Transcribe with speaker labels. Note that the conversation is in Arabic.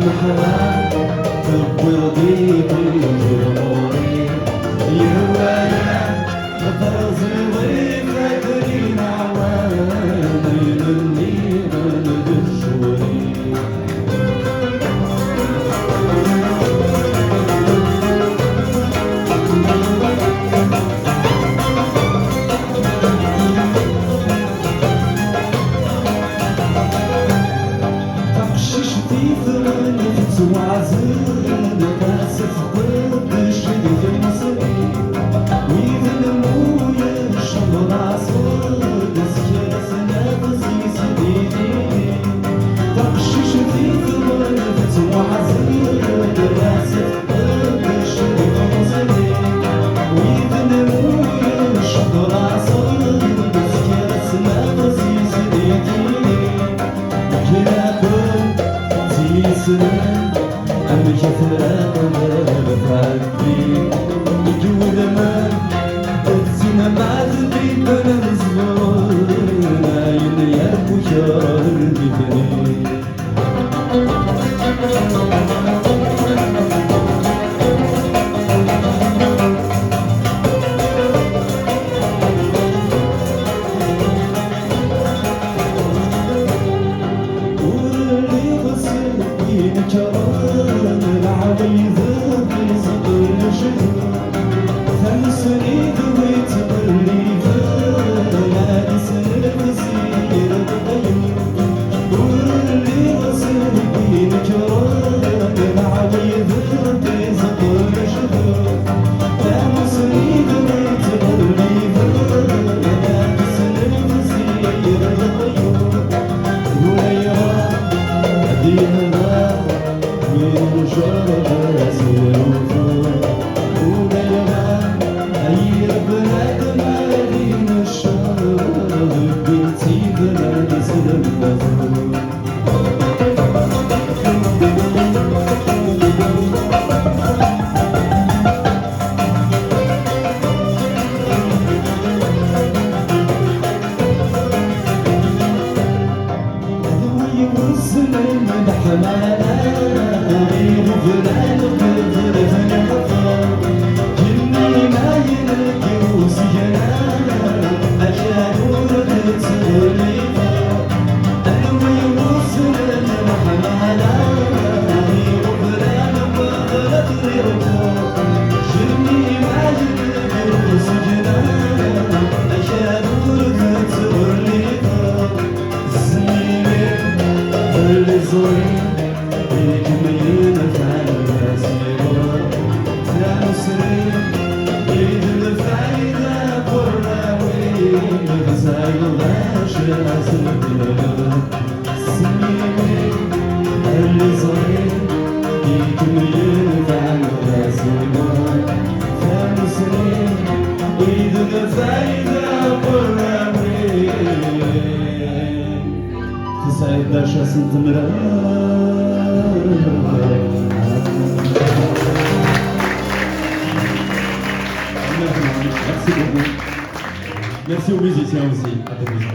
Speaker 1: الحياة تبوي ضيقي وجمهوري يهوايا فرزي ضيفك لي نعوان يلني غلب الشوري وعزل باسف قدش في المصري ويذن مويا الشمر عصر نسكي سنافسي سديدي تقشش في ثمرت وعزل باسف قدش في المصري ويذن مويا الشمر عصر نسكي سنافسي سديدي كلاكم تيسر أمي كثرة بفعلي يجود من تزينا ما تدري بنا نزلون عين يربو شار بفني ورلي بصير ينكران العويذ بيصدر الشهر فمسني دويت بالريفة نادي سنفسي ربطين ورلي بصير ينكران العويذ بيصدر الشهر فمسني دويت بالريفة نادي سنفسي ربطين وليرى أديها وينشر سيوفو وليرى أي بلاد مالين الشر بنتي بلاد سلمته من حمانا غير فلان قدر فنحفر جني ما يلقي وسجنا أشهر تسليفا ألوي وصل من حمانا غير فلان قدر فنحفر جني ما يلقي وسجنا أشهر تسليفا الزوري يجمعين فعلا سيبور تنسري يد الفايدة قراوي بغزاي الله شاسر سميني الزوري يجمعين فعلا سيبور تنسري يد الفايدة قراوي تسعد داشا سنتمرا Merci aux musiciens aussi.